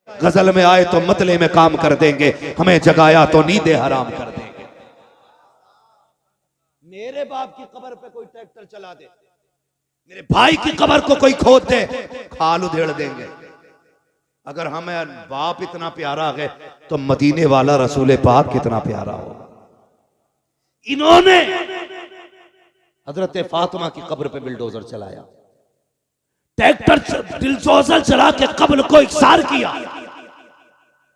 गजल में आए तो मतले में काम कर देंगे, हमें जगाया तो नींदे हराम कर देंगे। मेरे बाप की कब्र पे कोई ट्रैक्टर चला दे, मेरे भाई की कब्र को कोई खोद दे, खाल उधेड़ देंगे। अगर हमें बाप इतना प्यारा है तो मदीने वाला रसूल पाक कितना प्यारा हो। इन्होंने हजरत फातिमा की कब्र पे बिल्डोजर चलाया, ट्रैक्टर बिल्डोजर चला के कब्र को इकसार किया,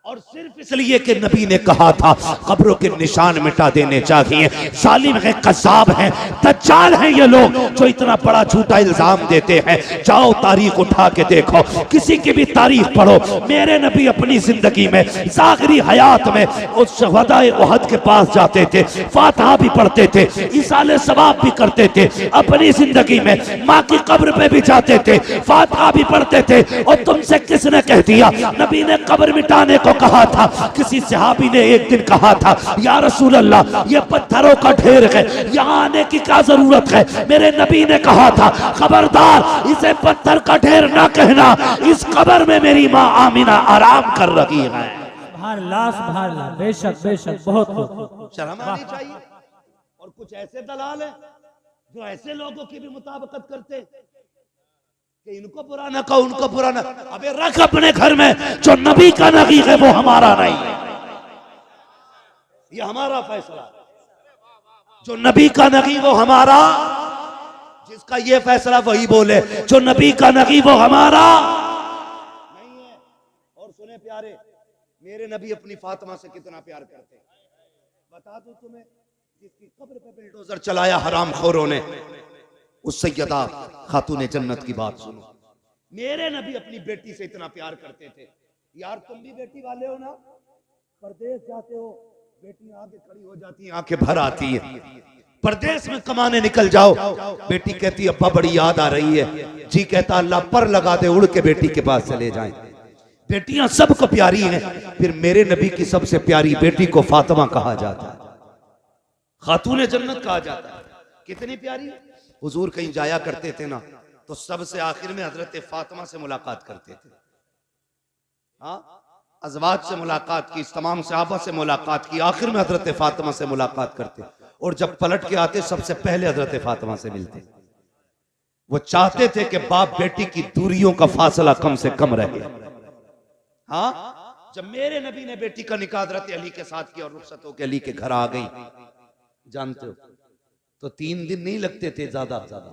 और सिर्फ इसलिए कि नबी ने कहा था कब्रों के निशान मिटा देने चाहिए। जालिम है, कज़्ज़ाब है, दज्जाल हैं ये लोग जो इतना बड़ा झूठा इल्जाम देते हैं। जाओ तारीख उठा के देखो, किसी की भी तारीख पढ़ो। मेरे नबी अपनी जिंदगी में ज़ाहिरी हयात में उस शहदाए उहद के पास जाते थे, फातिहा भी पढ़ते थे, इसाले सवाब भी करते थे। अपनी जिंदगी में माँ की कब्र पे भी जाते थे, फातिहा भी पढ़ते थे। और तुमसे किसने कह दिया? नबी ने कब्र मिटाने को कहा था। किसी सहाबी ने एक दिन कहा था, या रसूल अल्लाह ये पत्थरों का ढेर है, यहाँ आने की क्या जरूरत है? मेरे नबी ने कहा था, खबरदार इसे पत्थर का ढेर ना कहना, इस कब्र में मेरी माँ आमिना आराम कर रही है। बेशक बेशक, बहुत शर्म आनी चाहिए। और कुछ ऐसे दलाल है जो ऐसे लोगों की भी मुताबिकत करते कि इनको बुरा ना कहो, उनको बुरा ना। अबे रख अपने घर में, जो नबी का नबी है वो हमारा नहीं है, ये हमारा फैसला। जो नबी का नबी वो हमारा, जिसका ये फैसला वही बोले, जो नबी का नबी वो हमारा नहीं है। और सुने प्यारे, मेरे नबी अपनी फातिमा से कितना प्यार करते हैं। बता दूं तुम्हें, जिसकी कब्र पे बिल्डोजर चलाया हरामखोरों ने, उस सैयदा खातून जन्नत की बात सुनो। मेरे नबी अपनी बेटी से इतना प्यार करते थे। यार तुम भी बेटी वाले हो ना, परदेश जाते हो, बेटी आगे खड़ी हो जाती है, आंखें भर आती है। परदेश में कमाने निकल जाओ, बेटी कहती अब्बा बड़ी याद आ रही है, जी कहता अल्लाह पर लगा दे, उड़ के बेटी के पास चले जाएं। बेटियां सबको प्यारी हैं, फिर मेरे नबी की सबसे प्यारी बेटी को फातिमा कहा जाता है, खातून जन्नत कहा जाता है। कितनी प्यारी। हुजूर कहीं जाया करते थे ना, तो सबसे आखिर में हजरत फातिमा से मुलाकात करते थे। हाँ, अज़वाज से मुलाकात की, तमाम सहाबा से मुलाकात की, आखिर में हजरत फातिमा से मुलाकात करते। और जब पलट के आते सबसे पहले हजरत फातिमा से मिलते। वो चाहते थे कि बाप बेटी की दूरियों का फासला कम से कम रहे। हाँ, जब मेरे नबी ने बेटी का निकाह हजरत अली के साथ किया और रुखसत होकर अली के घर आ गई, जानते हो तो 3 दिन नहीं लगते थे, ज्यादा ज्यादा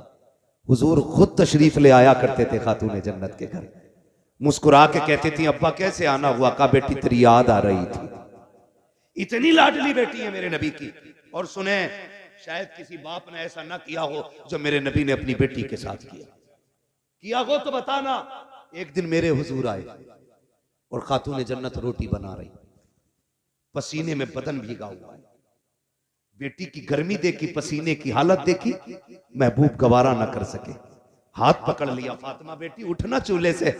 हुजूर खुद तशरीफ ले आया करते थे खातून जन्नत के घर। मुस्कुरा के कहते थी अब्बा कैसे आना हुआ? का बेटी तेरी याद आ रही थी। इतनी लाडली बेटी है मेरे नबी की। और सुने, शायद किसी बाप ने ऐसा ना किया हो जो मेरे नबी ने अपनी बेटी के साथ किया हो तो बताना। एक दिन मेरे हुजूर आए और खातून जन्नत रोटी बना रही, पसीने में बदन भीगा हुआ है। बेटी की गर्मी देखी, पसीने की हालत देखी, महबूब गवारा ना कर सके, हाथ पकड़ लिया, फातिमा बेटी उठना चूल्हे से,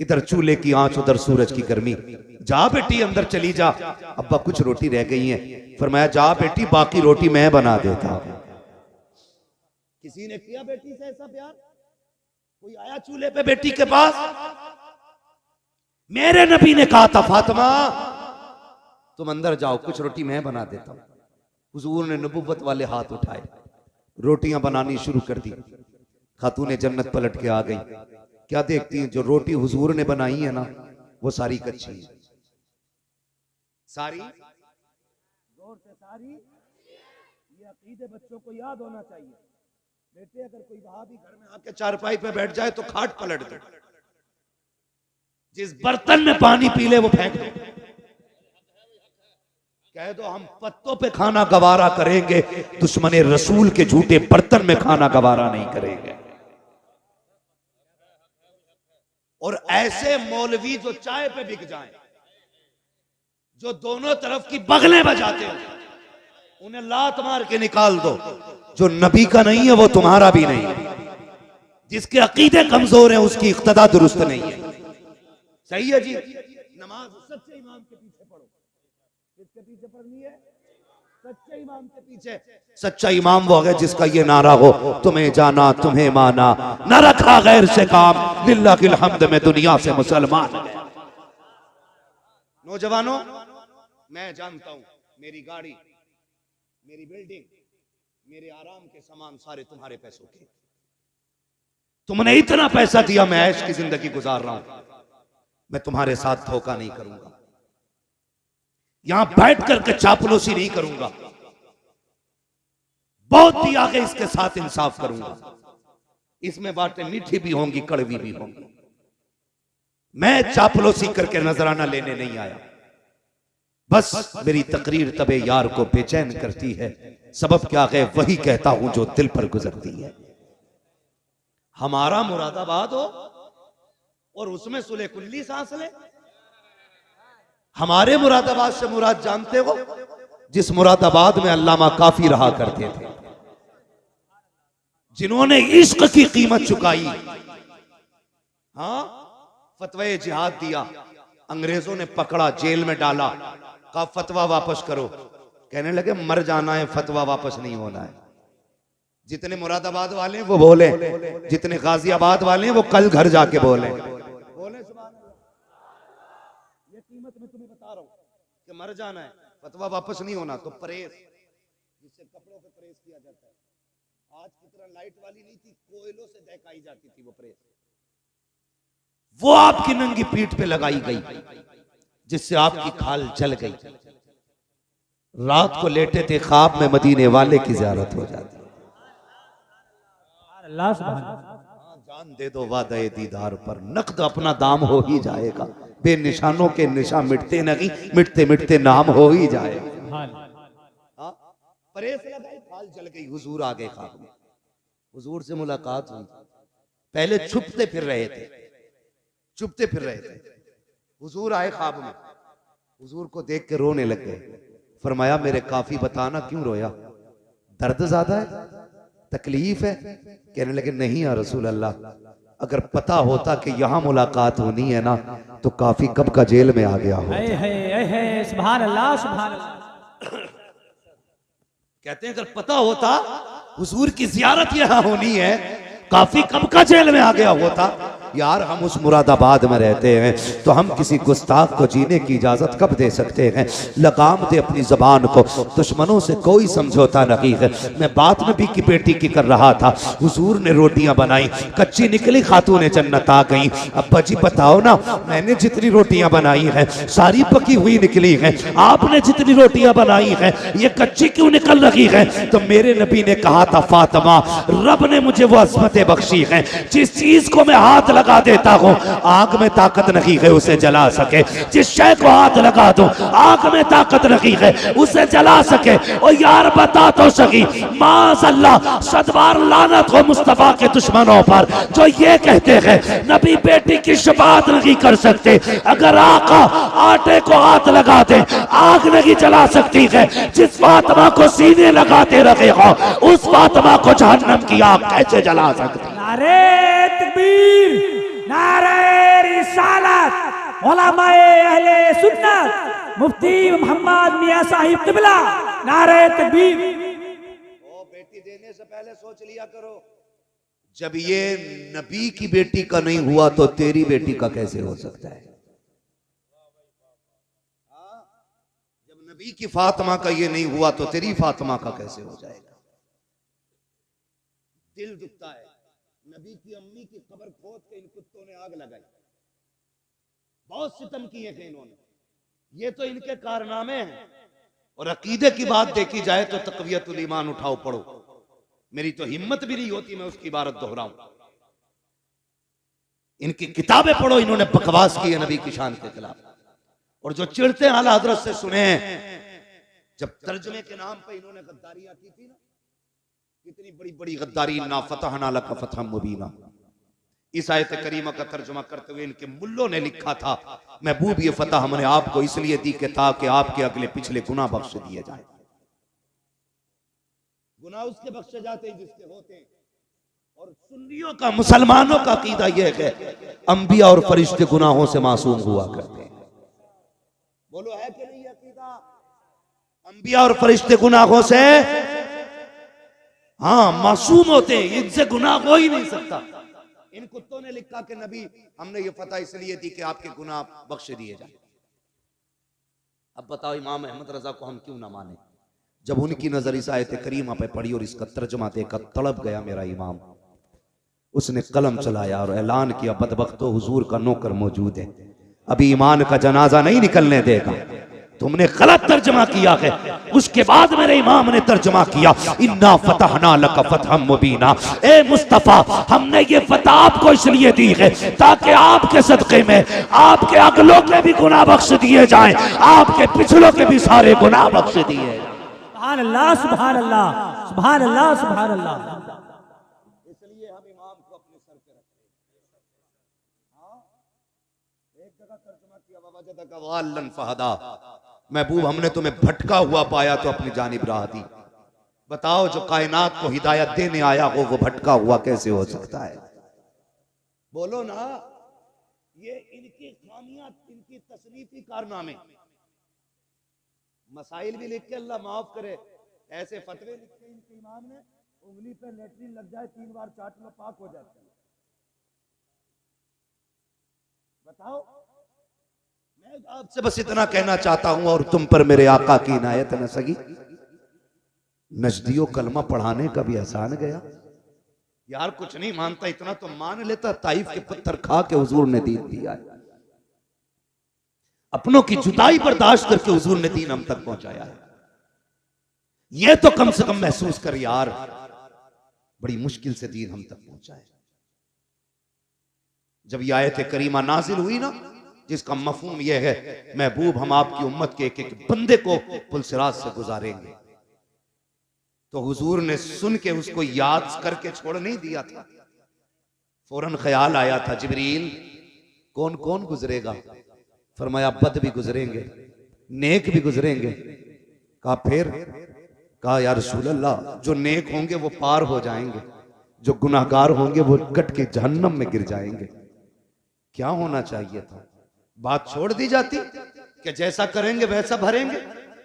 इधर चूल्हे की आंच उधर सूरज की गर्मी, जा बेटी अंदर चली जा, अब्बा कुछ रोटी रह गई है। फरमाया जा बेटी बाकी रोटी मैं बना देता। किसी ने किया बेटी से ऐसा प्यार? कोई आया चूल्हे पे बेटी के पास? मेरे नबी ने कहा था फातिमा तुम अंदर जाओ, कुछ रोटी मैं बना देता हूं। हुजूर ने नबुव्वत वाले हाथ उठाए, रोटियां बनानी शुरू कर दी। खातून जन्नत पलट के आ गई। क्या देखती हैं, जो रोटी हुजूर ने बनाई है ना वो सारी कच्ची है। सारी जोर से सारी। ये अकीदे बच्चों को याद होना चाहिए। बेटे अगर कोई वहाबी घर में आके चारपाई पे बैठ जाए तो खाट पलट दो, जिस बर्तन में पानी पी ले वो फेंक दो, कह दो हम पत्तों पे खाना गवारा करेंगे, दुश्मने रसूल के झूठे बर्तन में खाना गवारा नहीं करेंगे। और ऐसे मौलवी जो चाय पे बिक जाएं, जो दोनों तरफ की बगलें बजाते हो, उन्हें लात मार के निकाल दो। जो नबी का नहीं है वो तुम्हारा भी नहीं है। जिसके अकीदे कमजोर हैं उसकी इक्तदा दुरुस्त नहीं है। सही है जी। नमाज सच्चे इमाम के पीछे पढ़ो। किसके पीछे पढ़नी है? सच्चे इमाम के पीछे। सच्चा इमाम वो है जिसका ये नारा हो, तुम्हें जाना तुम्हें माना, न रखा गैर से काम, लिल्लाहिल हम्द में दुनिया से मुसलमान। नौजवानों, मैं जानता हूं मेरी गाड़ी, मेरी बिल्डिंग, मेरे आराम के सामान सारे तुम्हारे पैसों के। तुमने इतना पैसा दिया, मैं ऐश की जिंदगी गुजार रहा हूं। मैं तुम्हारे साथ धोखा नहीं करूंगा, यहां बैठ करके चापलूसी नहीं करूंगा, बहुत दिया के इसके साथ इंसाफ करूंगा। इसमें बातें मीठी भी होंगी, कड़वी भी होंगी। मैं चापलूसी करके नजराना लेने नहीं आया। बस मेरी तकरीर तबे यार को बेचैन करती है, सबब क्या है वही कहता हूं जो दिल पर गुजरती है। हमारा मुरादाबाद हो और उसमें सुले कुल्ली सांस ले। हमारे मुरादाबाद से मुराद जानते हो, जिस मुरादाबाद में अल्लामा काफी रहा करते थे, जिन्होंने इश्क की कीमत चुकाई। हाँ, फतवे जिहाद दिया, अंग्रेजों ने पकड़ा, जेल में डाला, कहा फतवा वापस करो। कहने लगे मर जाना है, फतवा वापस नहीं होना है। जितने मुरादाबाद वाले हैं वो बोले, जितने गाजियाबाद वाले हैं वो कल घर जाके बोले। ये कीमत मैं तुम्हें बता रहा हूं कि मर जाना है, फतवा वापस नहीं होना। तो प्रेस, जिससे कपड़ों पे प्रेस किया जाता है, आज की तरह लाइट वाली नहीं थी, कोयलों से दहकाई जाती थी वो प्रेस। वो आपकी नंगी पीठ पे लगाई गई, जिससे आपकी खाल जल गई। रात को लेटे थे, ख्वाब में मदीने वाले की ज़ियारत हो जाती। अल्लाह सुभान। जान दे दो वादे दीदार पर, नकद अपना दाम हो ही जाएगा। बेनिशानों के निशा मिटते नहीं, मिटते मिटते नाम हो ही जाएगा। परेश लगाई, खाल जल गई, हुजूर आ गए ख्वाब में। हुजूर से मुलाकात हुई। पहले छुपते फिर रहे थे, छुपते फिर रहे थे। हुजूर आए ख्वाब में, हुजूर को देख के रोने लग गए। फरमाया मेरे काफी बताना क्यों रोया, दर्द ज्यादा है, तकलीफ है? कहने लगे नहीं या रसूल अल्लाह, अगर पता होता कि यहाँ मुलाकात होनी है ना, तो काफी कब का जेल में आ गया हो। सुभान अल्लाह, सुभान अल्लाह। कहते हैं अगर पता होता हुजूर की जियारत यहाँ होनी है, काफी कब का जेल में आ गया होता। यार हम उस मुरादाबाद में रहते हैं, तो हम किसी गुस्ताख को जीने की इजाजत कब दे सकते हैं। लगाम दे अपनी जबान को, दुश्मनों से कोई समझौता नहीं है। मैं बात नबी की बेटी की कर रहा था, हुजूर ने रोटियां बनाई, कच्ची निकली, खातूने जन्नत आ गई। अब्बा जी बताओ ना, मैंने जितनी रोटियां बनाई है सारी पकी हुई निकली है, आपने जितनी रोटियां बनाई है ये कच्ची क्यों निकल रही है? तो मेरे नबी ने कहा था फातिमा, रब ने मुझे वो अज़मतें बख्शी है, जिस चीज को मैं हाथ लगा देता हूं आग में ताकत नहीं है उसे जला सके। जिस शय को हाथ लगा दो आग में ताकत नहीं है उसे जला सके। और यार बता तो सकी, माज़अल्लाह सदबार लानत हो मुस्तफा के दुश्मनों पर जो ये कहते हैं नबी बेटी की शफाअत नहीं कर सकते। अगर आका आटे को हाथ लगा दे आग नहीं जला सकती है। जिस फातिमा को सीने लगाते रहे हो उस फातिमा को जहन्नम की आग कैसे जला सकती? नारे तकबीर, नारे रिसालत, उलमाए अहले सुन्नत, मुफ्ती मोहम्मद मियां साहिब किबला, नारे तकबीर। ओ बेटी देने से पहले सोच लिया करो, जब ये नबी की बेटी का नहीं हुआ तो तेरी बेटी का कैसे हो सकता है? जब नबी की फातिमा का ये नहीं हुआ तो तेरी फातिमा का कैसे हो जाएगा? दिल दुखता है। नबी की अम्मी की कब्र खोद के इन कुत्तों ने आग लगाई, बहुत सितम किए थे इन्होंने। ये तो इनके कारनामे हैं। और अकीदे की बात देखी जाए तो तक़वियतुल ईमान उठाओ पढ़ो, मेरी तो हिम्मत भी नहीं होती मैं उसकी इबारत दोहराऊं। इनकी किताबें पढ़ो, इन्होंने बकवास की है नबी की शान के खिलाफ। और जो चिढ़ते आला हजरत से सुने, जब तर्जुमे के नाम पे इन्होंने गद्दारियां की थी ना, कितनी बड़ी बड़ी गद्दारी, ना फतहना लका फतहम मुबीना। इस आयत करीमा का तर्जुमा करते हुए इनके मुल्लों ने लिखा था, महबूब ये फतह हमने आपको इसलिए दी कि ताकि आपके अगले पिछले गुनाह बख्श दिए जाए। गुनाह उसके बख्शे जाते हैं जिसके होते हैं। और सुन्नियों का, मुसलमानों का अकीदा यह है अंबिया और फरिश्ते गुनाहों से मासूम हुआ करते हैं। बोलो है कि नहीं अकीदा? अंबिया और फरिश्ते गुनाहों से हाँ मासूम होते हैं, इनसे गुनाह हो ही नहीं सकता। इन कुत्तों ने लिखा कि नबी हमने ये फतह इसलिए दी कि आपके गुनाह बख्शे दिए जाए। अब बताओ इमाम अहमद रजा को हम क्यों ना माने? जब उनकी नजर इस आयत करीमा पे पड़ी और इसका तर्जुमा देखकर तड़प गया मेरा इमाम। उसने कलम चलाया और ऐलान किया, बदबख्तो हुजूर का नौकर मौजूद है, अभी ईमान का जनाजा नहीं निकलने देगा। तुमने गलत तर्जमा किया है। उसके बाद मेरे इमाम ने तर्जमा किया, इन्ना फतहना लक फतहम मुबीना। ए मुस्तफा, हमने ये फतह आपको इसलिए दी है ताकि आपके सदक़े में आपके अगलों के भी गुनाह बख्श दिए जाएं, आपके पिछलों के भी सारे गुनाह बख्श दिए जाएं। सुभान अल्लाह, सुभान अल्लाह, सुभान अल्लाह, सुभान अल्लाह। इसलिए हम इमाम को अपने सर पे रखते हैं। एक जगह तर्जुमा किया, ववजदक ज़ाल्लन फहदा। महबूब, हमने तुम्हें भटका हुआ पाया तो अपनी जानिब राह दी। बताओ, जो कायनात को हिदायत देने आया हो वो भटका हुआ कैसे हो सकता है? बोलो ना। ये इनकी खामियां, इनकी तसनीफी कारनामे। मसाइल भी लिख के अल्लाह माफ करे, ऐसे फतवे लिखे इनके इमाम ने, उंगली पे लेटरिन लग जाए 3 बार चाट लो पाक हो जाता है। बताओ। मैं आपसे बस इतना कहना चाहता हूं और तुम पर मेरे आका की इनायत न सगी। नजदियो कलमा पढ़ाने का भी एहसान गया। यार कुछ नहीं मानता, इतना तो मान लेता, ताइफ के पत्थर खा के हुजूर ने दीन दिया है। अपनों की जुदाई बर्दाश्त करके हुजूर ने दीन हम तक पहुंचाया है। यह तो कम से कम महसूस कर यार, बड़ी मुश्किल से दीन हम तक पहुंचा है। जब यह आयत करीमा नाजिल हुई ना, जिसका मफहूम यह है, महबूब हम आपकी उम्मत के एक एक बंदे को पुलसिरात से गुजारेंगे, तो हुजूर ने सुन के उसको याद करके छोड़ नहीं दिया था। फौरन ख्याल आया था, जिब्रील कौन कौन गुजरेगा? फरमाया बद भी गुजरेंगे, नेक भी गुजरेंगे। कहा फिर? कहा या रसूल अल्लाह, जो नेक होंगे वो पार हो जाएंगे, जो गुनाहगार होंगे वो कट के जहन्नम में गिर जाएंगे। क्या होना चाहिए था? बात छोड़ दी जाती कि जैसा करेंगे वैसा भरेंगे,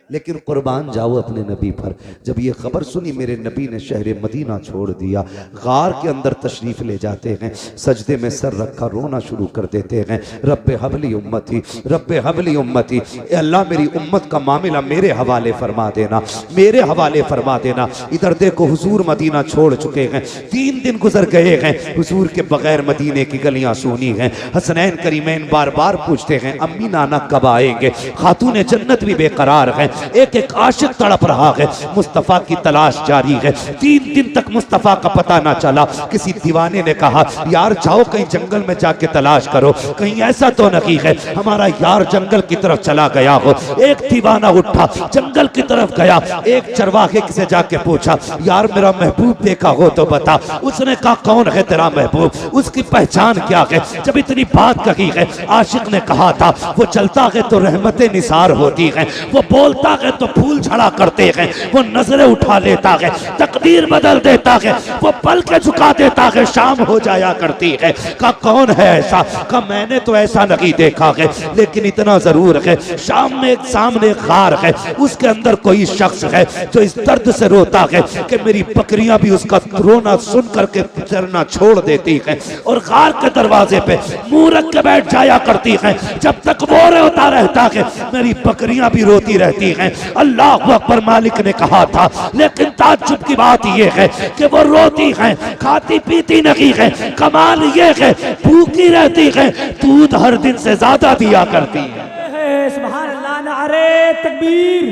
लेकिन कुर्बान जाओ अपने नबी पर। जब ये खबर सुनी, मेरे नबी ने शहर मदीना छोड़ दिया, गार के अंदर तशरीफ ले जाते हैं, सजदे में सर रखा रोना शुरू कर देते हैं। रब्बे हबली उम्मती, रब्बे हबली उम्मती, अल्लाह मेरी उम्मत का मामला मेरे हवाले फरमा देना, मेरे हवाले फरमा देना। इधर देखो हुजूर मदीना छोड़ चुके हैं, 3 दिन गुजर गए हैं, हुजूर के बगैर मदीने की गलियां सूनी हैं। हसनैन करीमैन बार बार पूछते हैं, अम्मी नाना कब आएंगे? खातून जन्नत भी बेकरार है, एक एक आशिक तड़प रहा है, मुस्तफा की तलाश जारी है। 3 दिन तक मुस्तफा का पता ना चला। किसी दीवाने ने कहा, यार जाओ कहीं जंगल में जाके तलाश करो, कहीं ऐसा तो नहीं है हमारा यार जंगल की तरफ चला गया हो। एक दीवाना उठा, जंगल की तरफ गया, एक चरवाहे से जाके पूछा, यार मेरा महबूब देखा हो तो बता। उसने कहा, कौन है तेरा महबूब, उसकी पहचान क्या है? जब इतनी बात कही है, आशिक ने कहा था, वो चलता है तो रहमतें निसार होती हैं, वो बोलता है तो फूल झड़ा करते हैं, वो नजरें उठा लेता है, तकदीर बदल देता है, वो पल के झुका देता है, शाम हो जाया करती है। का कौन है ऐसा? का मैंने तो ऐसा नहीं देखा है, लेकिन इतना जरूर है, शाम में एक सामने खार है, उसके अंदर कोई शख्स है जो इस दर्द से रोता है कि मेरी बकरियां भी उसका रोना सुन करके चरना छोड़ देती हैं, और खार के दरवाजे पे मुंह रख के बैठ जाया करती हैं। जब तक वो रोता रहता है, मेरी बकरियां भी रोती रहती हैं। अल्लाह अकबर, मालिक ने कहा था, लेकिन ताज्जुब की बात यह है कि वो रोती हैं, खाती पीती नहीं है। कमाल ये है, भूखी रहती है, दूध हर दिन से ज्यादा दिया करती है। सुभान अल्लाह, नारे तकबीर,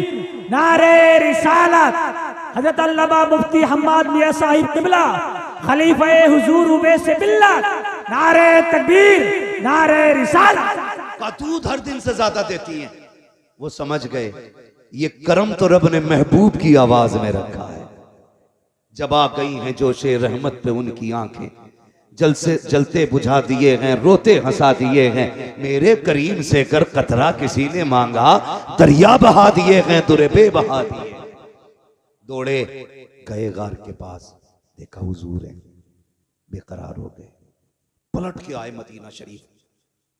नारे रिसालत। हजरत अल्लामा मुफ्ती हम्माद मियां साहिब किबला, खलीफा हुजूर उवैस बिल्ला, नारे तकबीर, नारे रिसालत। का दूध हर दिन से ज्यादा देती हैं। वो समझ गए ये करम तो रब ने महबूब की आवाज में रखा है। जब आ गई हैं जोशे रहमत पे उनकी आंखें, जल से जलते बुझा दिए हैं, रोते हंसा दिए हैं। मेरे करीम से कर कतरा किसी ने मांगा, दरिया बहा दिए हैं, दुरबे बहा दिए। दौड़े गए गार के पास, देखा हुजूर है, बेकरार हो गए। पलट के आए मदीना शरीफ,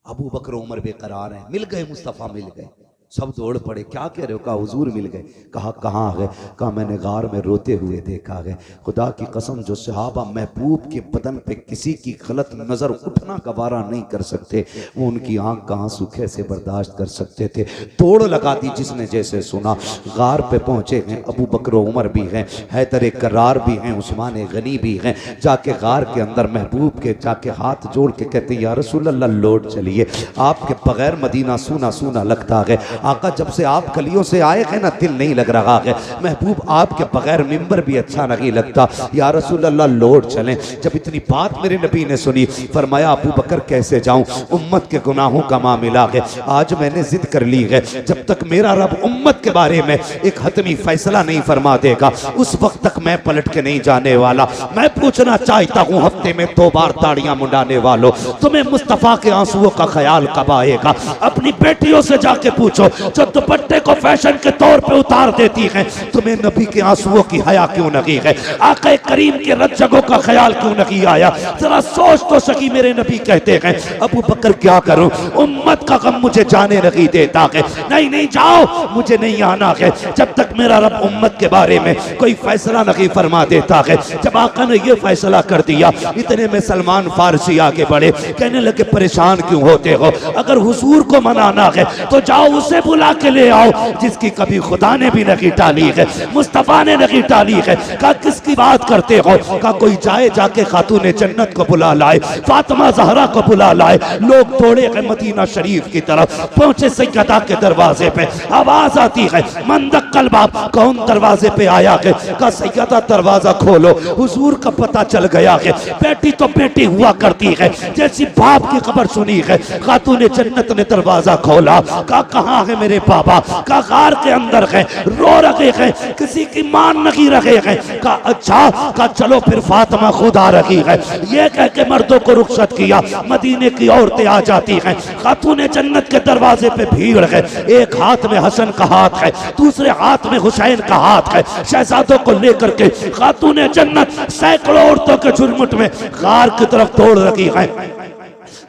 अबू बकर उमर बेकरार हैं, मिल गए मुस्तफा, मिल गए। सब दौड़ पड़े, क्या कह रहे हो? कहा हुजूर मिल गए। कहा कहाँ गए? कहा मैंने गार में रोते हुए देखा है। खुदा की कसम, जो सहाबा महबूब के बदन पे किसी की गलत नज़र उठना गवारा नहीं कर सकते, वो उनकी आंख का आंसू कैसे बर्दाश्त कर सकते थे? तोड़ लगा दी जिसने जैसे सुना। गार पे पहुंचे हैं, अबू बकर उमर भी हैं, हैदर करार भी हैं, उस्मान गनी भी हैं। जाके गार के अंदर महबूब के जाके हाथ जोड़ के कहते हैं या रसूल अल्लाह लौट चलिए, आपके बगैर मदीना सूना सूना लगता है। आका जब से आप गलियों से आए हैं ना, दिल नहीं लग रहा है। महबूब आपके बगैर मिंबर भी अच्छा नहीं लगता, या रसूल अल्लाह लौट चलें। जब इतनी बात मेरे नबी ने सुनी, फरमाया अबू बकर कैसे जाऊं, उम्मत के गुनाहों का मामला है। आज मैंने जिद कर ली है, जब तक मेरा रब उम्मत के बारे में एक हतमी फैसला नहीं फरमा देगा, उस वक्त तक मैं पलट के नहीं जाने वाला। मैं पूछना चाहता हूं, हफ्ते में 2 बार ताड़ियां मुंडाने वालों, तुम्हें मुस्तफा के आंसुओं का ख्याल कब आएगा? अपनी बेटियों से जाके पूछो, जो दुपट्टे को फैशन के तौर पे उतार देती हैं, तुम्हें नबी के आंसुओं की हया क्यों नहीं है? आका करीम के रज्जगों का ख्याल क्यों नहीं आया? जरा सोच तो सकी। मेरे नबी कहते हैं अबू बकर क्या करूं, उम्मत का गम मुझे जाने नहीं देता है। नहीं नहीं जाओ, मुझे नहीं आना है जब तक मेरा रब उम्मत के बारे में कोई फैसला नहीं फरमा देता है। जब आका ने यह फैसला कर दिया, इतने में सलमान फारसी आगे बढ़े, कहने लगे परेशान क्यों होते हो? अगर हुजूर को मनाना है तो जाओ उसे बुला के ले आओ जिसकी कभी खुदा ने भी नहीं टाली है, मुस्तफा ने नहीं टाली है। कहा किसकी बात करते हो? कहा कोई जाए जाके खातून जन्नत को बुला लाए, फातिमा ज़हरा को बुला लाए। लोग दौड़े गए मदीना शरीफ की तरफ, पहुंचे सैयदा के दरवाजे पे। आवाज आती है मंदक्कल बाप, कौन दरवाजे पे आया है? कहा सैयदा दरवाजा खोलो, हुजूर का पता चल गया है। बेटी तो बेटी हुआ करती है, जैसी बाप की खबर सुनी है, खातून जन्नत ने दरवाजा खोला। कहा कहाँ है मेरे बाबा? कहा गार के अंदर है, रो रहे हैं, किसी की मान नहीं रहे हैं। कहा अच्छा, कहा चलो फिर फातिमा खुद आ रही है। ये कह के मर्दों को रुखसत किया, मदीने की औरतें आ जाती हैं। खातून जन्नत के दरवाजे पे भीड़ है, एक हाथ में हसन का हाथ है, दूसरे हाथ में हुसैन का हाथ है। शहजादों को लेकर के खातून जन्नत सैकड़ों औरतों के झुरमुट में गार की तरफ दौड़ रही है।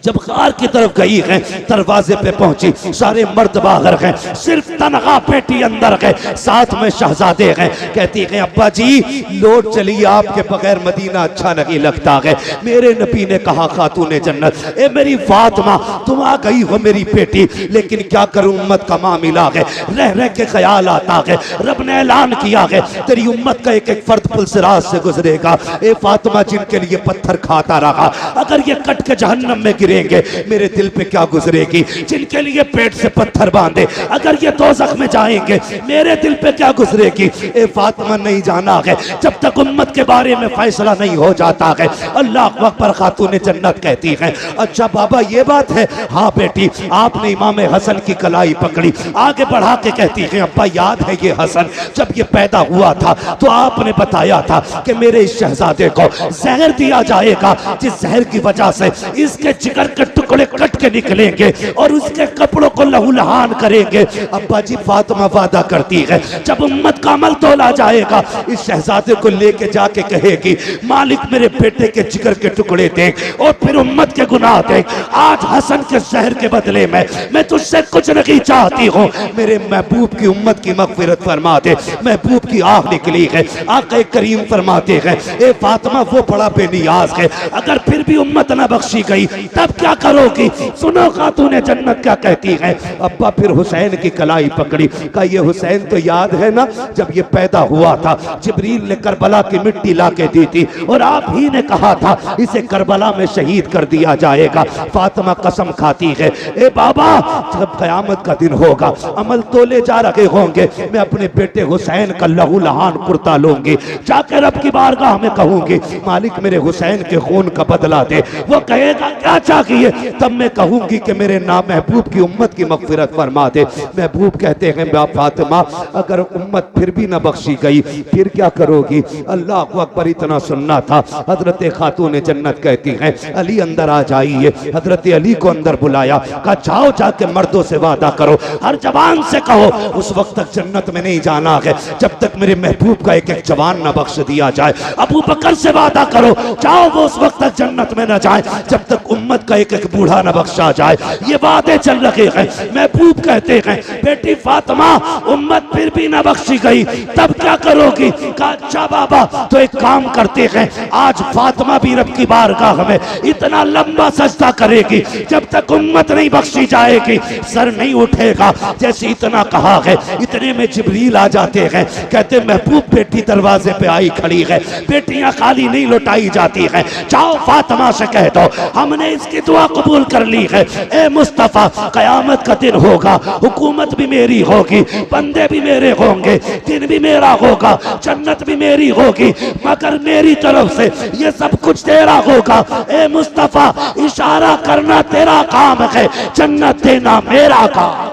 जब गार की तरफ गई है, दरवाजे पे पहुंची, सारे मर्द बाहर हैं, सिर्फ तनहा बेटी अंदर है, साथ में शहजादे हैं। कहती है अब्बा जी लौट चलिए, आपके बगैर मदीना अच्छा नहीं लगता है। मेरे नबी ने कहा खातून जन्नत, ए मेरी फातिमा तुम आ गई हो मेरी बेटी, लेकिन क्या करूं उम्मत का मामला है, रह रह के ख्याल आता है। रब ने ऐलान किया है तेरी उम्मत का एक एक फर्द पुलसिरात से गुजरेगा। ए फातिमा जिनके लिए पत्थर खाता रहा, अगर ये कट के जहन्नम में मेरे दिल पे क्या गुजरेगी? जिनके लिए पेट से पत्थर बांधे, अगर ये दोज़ख में जाएंगे, मेरे दिल पे क्या गुजरेगी? ए फातिमा नहीं जाना है जब तक उम्मत के बारे में फैसला नहीं हो जाता है। अल्लाह अकबर। खातून जन्नत कहती है अच्छा बाबा ये बात है? हाँ बेटी, आपने इमाम हसन की कलाई पकड़ी। आगे बढ़ा के कहती है अब्बा याद है ये हसन जब ये पैदा हुआ था तो आपने बताया था कि मेरे इस शहजादे को जहर दिया जाएगा, जिस जहर की वजह से इसके जिगर के टुकड़े कट के निकलेंगे और उसके कपड़ों को लहूलुहान करेंगे। अब्बा जी फातिमा वादा करती है जब उम्मत का अमल तोला जाएगा, इस शहजादे को लेके जाके कहेगी मालिक मेरे बेटे के जिगर के टुकड़े देख और फिर उम्मत के गुनाह देख। आज हसन के जहर के बदले में मैं तुझसे कुछ नहीं चाहती हूँ, मेरे महबूब की उम्मत की मगफिरत फरमा दे। महबूब की आह निकली है, आका करीम फरमाते हैं ए फातिमा वो बड़ा बेनियाज है, अगर फिर भी उम्मत न बख्शी गई तब क्या करोगी? सुनो खातून जन्नत क्या कहती है। अब्बा फिर हुसैन की कलाई पकड़ी। कहा ये हुसैन तो याद है ना जब ये पैदा हुआ था, जिब्रील ने करबला की मिट्टी ला के दी थी और आप ही ने कहा था इसे करबला में शहीद कर दिया जाएगा। फातिमा कसम खाती है ए बाबा जब कयामत का दिन होगा, अमल तोले जा रहे होंगे, मैं अपने बेटे हुसैन का लहू लहान कुर्ता लूंगी, जाकर रब की बारगाह में कहूंगी मालिक मेरे हुसैन के खून का बदला दे। वो कहेगा क्या चाहिए? तब मैं कहूंगी कि मेरे नाम महबूब की उम्मत की मगफिरत फरमा दे। महबूब कहते हैं फातिमा अगर उम्मत फिर भी न बख्शी गई फिर क्या करोगी? अल्लाह अकबर। इतना सुनना था। हजरत खातून जन्नत कहती हैं अली अंदर आ जाइए। हजरत अली को अंदर बुलाया, कहा जाओ जाके मर्दों से वादा करो, हर जवान से कहो उस वक्त तक जन्नत में नहीं जाना है जब तक मेरे महबूब का एक एक जवान न बख्श दिया जाए। अबू बकर से वादा करो, जाओ वो उस वक्त तक जन्नत में न जाए जब तक उम्मत का एक एक बूढ़ा न बख्शा जाए। ये वादे चल रहे हैं। महबूब कहते हैं बेटी फातिमा उम्मत फिर भी न बख्शी गई, तब क्या करोगी? कहा अच्छा बाबा तो एक काम करते हैं, आज फातिमा भी रब की बारगाह में इतना लंबा सजदा करेगी जब तक उम्मत नहीं बख्शी जाएगी सर नहीं उठेगा। जैसे इतना कहा है इतने में जिब्रील आ जाते हैं, कहते महबूब बेटी दरवाजे पे आई खड़ी है, बेटियां खाली नहीं लौटाई जाती हैं, जाओ फातिमा से कह दो हमने इसकी दुआ कबूल कर ली है। ए मुस्तफा कयामत का दिन होगा, हुकूमत भी मेरी होगी, बंदे भी मेरे होंगे, दिन भी मेरा होगा, जन्नत भी मेरी होगी, मगर मेरी तरफ से ये सब कुछ तेरा होगा। ए मुस्तफा इशारा करना तेरा काम है, जन्नत देना मेरा काम।